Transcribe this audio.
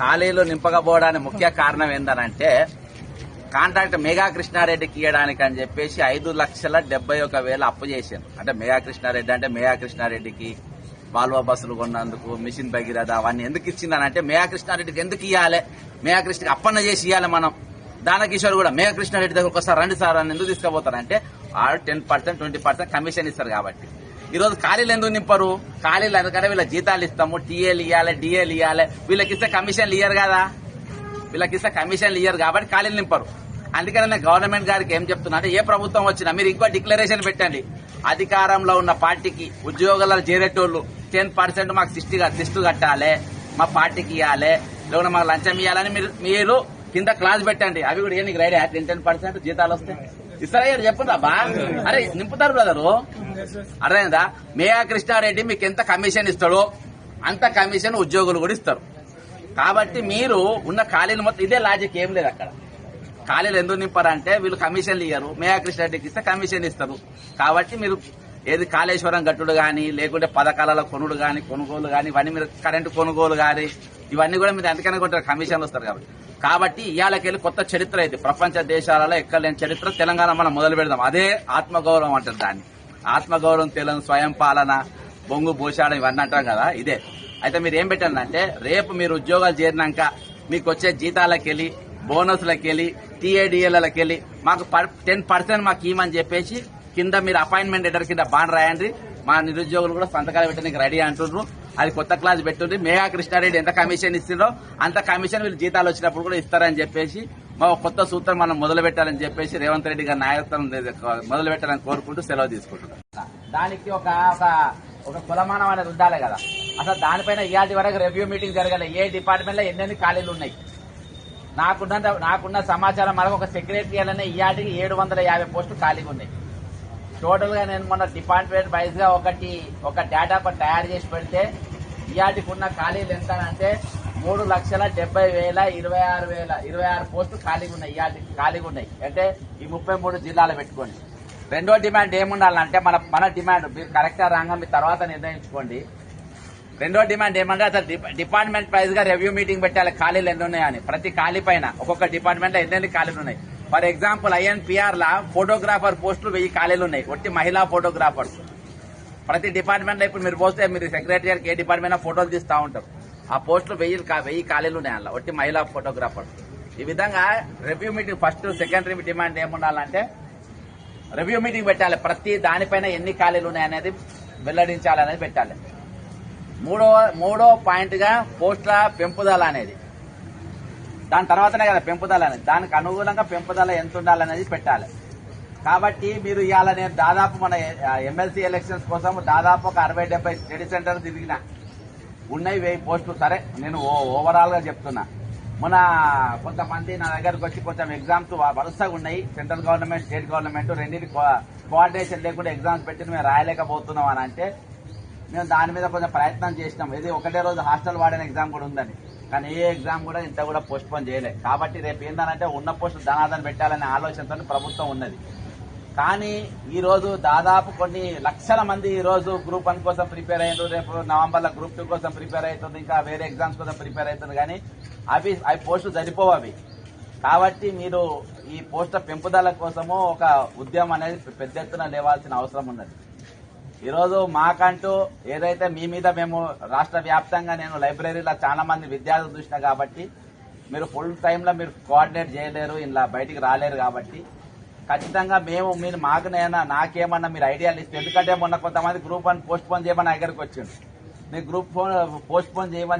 ఖాళీలు నింపకపోవడానికి ముఖ్య కారణం ఏంటంటే కాంట్రాక్ట్ మెగా కృష్ణారెడ్డికి ఇవ్వడానికి అని చెప్పేసి 5,71,000 అప్పు చేశాను. అంటే మెగా కృష్ణారెడ్డి అంటే మెగా కృష్ణారెడ్డికి వాల్వో బస్సులు కొన్నందుకు మిషన్ భగీరథ అవన్నీ ఎందుకు ఇచ్చిందనంటే మెగా కృష్ణారెడ్డికి ఎందుకు ఇవ్వాలి, మెగా కృష్ణకి అప్పన్న చేసి ఇవ్వాలి. మనం దానకిషోర్ కూడా మెగా కృష్ణారెడ్డి దగ్గర ఒకసారి రండి సార్ అని ఎందుకు తీసుకుపోతారంటే వాళ్ళు 10% 20% కమిషన్ ఇస్తారు కాబట్టి. ఈ రోజు ఖాళీలు ఎందుకు నింపరు? ఖాళీలు ఎందుకంటే వీళ్ళ జీతాలు ఇస్తాము, టీఏలు ఇవ్వాలి, డిఏలు ఇవ్వాలి, వీళ్ళకి ఇస్తే కమిషన్లు ఇయ్యరు కదా, వీళ్ళకి ఇస్తే కమిషన్లు ఇయ్యరు కాబట్టి ఖాళీలు నింపరు. అందుకని నేను గవర్నమెంట్ గారికి ఏం చెప్తున్నా అంటే ఏ ప్రభుత్వం వచ్చినా మీరు ఇంకో డిక్లరేషన్ పెట్టండి, అధికారంలో ఉన్న పార్టీకి ఉద్యోగాలు చేరేటోళ్ళు 10% మాకు శిస్తు కట్టాలి, మా పార్టీకి ఇవ్వాలి, లేకుంటే మాకు లంచం ఇవ్వాలని మీరు కింద క్లాస్ పెట్టండి. అవి కూడా నీకు రైడే 10% జీతాలు వస్తాయి ఇస్తారా చెప్పురా బా. అరే నింపుతారు బ్రదరు, అర్థమైందా? మెగా కృష్ణారెడ్డి మీకు ఎంత కమిషన్ ఇస్తాడో అంత కమిషన్ ఉద్యోగులు కూడా ఇస్తారు. కాబట్టి మీరు ఉన్న ఖాళీలు మొత్తం ఇదే లాజిక్, ఏం లేదు అక్కడ. ఖాళీలు ఎందుకు నింపారంటే వీళ్ళు కమిషన్లు ఇయ్యరు, మెగా కృష్ణారెడ్డికి ఇస్తే కమిషన్ ఇస్తారు. కాబట్టి మీరు ఏది కాళేశ్వరం గట్టుడు గాని, లేకుంటే పథకాల కొనుడు గాని, కొనుగోలు గాని, ఇవన్నీ మీరు కరెంటు కొనుగోలు గాని ఇవన్నీ కూడా మీరు ఎందుకనే కొంటారు, కమిషన్లు వస్తారు కాబట్టి ఇవాళకెళ్ళి కొత్త చరిత్ర ఇది. ప్రపంచ దేశాలలో ఎక్కడ లేని చరిత్ర తెలంగాణ మనం మొదలు పెడదాం. అదే ఆత్మగౌరవం అంటారు దాన్ని. ఆత్మగౌరవం, తెలంగాణ స్వయం పాలన, బొంగు భూషాడం ఇవన్నీ అంటాం కదా, ఇదే. అయితే మీరు ఏం పెట్టారంటే రేపు మీరు ఉద్యోగాలు చేరినాక మీకు వచ్చే జీతాలకెళ్ళి, బోనస్లకెళ్ళి, టీఏడిఎల్లకెళ్ళి మాకు 10% మాకు ఇవ్వమని చెప్పేసి కింద మీరు అపాయింట్మెంట్ లెటర్ కింద బాండ్ రాయండి. మా నిరుద్యోగులు కూడా సంతకాలు పెట్టడానికి రెడీ అంటున్నారు. అది కొత్త క్లాస్ పెట్టుంది. మెగా కృష్ణారెడ్డి ఎంత కమిషన్ ఇస్తుందో అంత కమిషన్ వీళ్ళు జీతాలు వచ్చినప్పుడు కూడా ఇస్తారని చెప్పేసి మా కొత్త సూత్రం మనం మొదలు పెట్టాలని చెప్పేసి రేవంత్ రెడ్డి గారి నాయకత్వం మొదలు పెట్టాలని కోరుకుంటూ సెలవు తీసుకుంటున్నాం. దానికి ఒక కులమానం అనేది ఉండాలి కదా. అసలు దానిపైన ఇవాటి వరకు రివ్యూ మీటింగ్ జరగాలి. ఏ డిపార్ట్మెంట్ లో ఎన్నెన్ని ఖాళీలు ఉన్నాయి నాకున్న సమాచారం మనకు ఒక సెక్రటరీలోనే ఇవాటికి 750 పోస్టులు ఖాళీగా ఉన్నాయి. టోటల్ గా నేను మొన్న డిపార్ట్మెంట్ వైజ్ గా ఒక డేటా తయారు చేసి పెడితే ఇవాటికి ఉన్న ఖాళీలు ఎంత అంటే 3,70,26,000 పోస్టులు ఖాళీగా ఉన్నాయి. ఇవాటికి ఖాళీగా ఉన్నాయి అంటే ఈ 33 జిల్లాలు పెట్టుకోండి. రెండో డిమాండ్ ఏముండాలంటే మన డిమాండ్ మీరు కరెక్ట్ రాగా మీ తర్వాత నిర్ణయించుకోండి. రెండో డిమాండ్ ఏమంటే అసలు డిపార్ట్మెంట్ వైజ్ గా రివ్యూ మీటింగ్ పెట్టాలి, ఖాళీలు ఎన్ని ఉన్నాయని. ప్రతి ఖాళీ పైన ఒక్కొక్క డిపార్ట్మెంట్ లో ఎన్ని ఖాళీలు ఉన్నాయి. For example INPR law photographer పోస్టులు 1000 ఖాళీలు ఉన్నాయి, ఒట్టి మహిళా ఫోటోగ్రాఫర్స్. ప్రతి డిపార్ట్మెంట్ లో ఇప్పుడు మీరు పోస్తే మీరు సెక్రటరీ ఏ డిపార్ట్మెంట్ ఫోటోలు తీస్తూ ఉంటారు. ఆ పోస్టులు 1000 ఖాళీలు ఉన్నాయి అలా, ఒట్టి మహిళా ఫోటోగ్రాఫర్స్. ఈ విధంగా review meeting first secondary demand ఏముండాలంటే రివ్యూ మీటింగ్ పెట్టాలి. ప్రతి దానిపైన ఎన్ని ఖాళీలు ఉన్నాయనేది వెల్లడించాలనేది పెట్టాలి. మూడో పాయింట్ గా పోస్టుల పెంపుదల అనేది, దాని తర్వాతనే కదా పెంపుదల అనేది, దానికి అనుగుణంగా పెంపుదల ఎంత ఉండాలనేది పెట్టాలి. కాబట్టి మీరు ఇవాళ నేను దాదాపు మన ఎమ్మెల్సీ ఎలక్షన్స్ కోసం దాదాపు ఒక 60-70 స్టడీ సెంటర్ తిరిగిన ఉన్నాయి 1000 పోస్టులు. సరే నేను ఓవరాల్ గా చెప్తున్నా. మన కొంతమంది నా దగ్గరకు వచ్చి కొంచెం ఎగ్జామ్స్ వరుసగా ఉన్నాయి, సెంట్రల్ గవర్నమెంట్ స్టేట్ గవర్నమెంట్ రెండింటి కోఆర్డినేషన్ లేకుండా ఎగ్జామ్స్ పెట్టి మేము రాయలేకపోతున్నాం అని అంటే మేము దాని మీద కొంచెం ప్రయత్నం చేసినాం. ఇది ఒకటే రోజు హాస్టల్ వాడిన ఎగ్జామ్ కూడా ఉందని, కానీ ఏ ఎగ్జామ్ కూడా ఇంత కూడా పోస్ట్ పోన్ చేయలేదు. కాబట్టి రేపు ఏంటంటే ఉన్న పోస్టులు ధనాదన పెట్టాలనే ఆలోచనతో ప్రభుత్వం ఉన్నది. కానీ ఈ రోజు దాదాపు కొన్ని లక్షల మంది ఈ రోజు గ్రూప్ 1 కోసం ప్రిపేర్ అయ్యారు, రేపు నవంబర్ లో గ్రూప్ 2 కోసం ప్రిపేర్ అవుతుంది, ఇంకా వేరే ఎగ్జామ్స్ కోసం ప్రిపేర్ అవుతుంది. కానీ అవి పోస్టులు సరిపోవు అవి. కాబట్టి మీరు ఈ పోస్టుల పెంపుదల కోసము ఒక ఉద్యమం అనేది పెద్ద ఎత్తున లేవాల్సిన అవసరం ఉన్నది. ఈ రోజు మాకంటూ ఏదైతే మీ మీద మేము రాష్ట్ర వ్యాప్తంగా నేను లైబ్రరీలో చాలా మంది విద్యార్థులు చూసినా కాబట్టి మీరు ఫుల్ టైమ్ లో మీరు కోఆర్డినేట్ చేయలేరు, ఇలా బయటికి రాలేరు. కాబట్టి ఖచ్చితంగా మీరు నాకేమన్నా మీరు ఐడియాలు ఇస్తే, ఎందుకంటే మొన్న కొంతమంది గ్రూప్ 1 పోస్ట్ పోన్ చేయమని దగ్గరకు వచ్చింది, మీరు గ్రూప్ 4 పోస్ట్ పోన్ చేయమని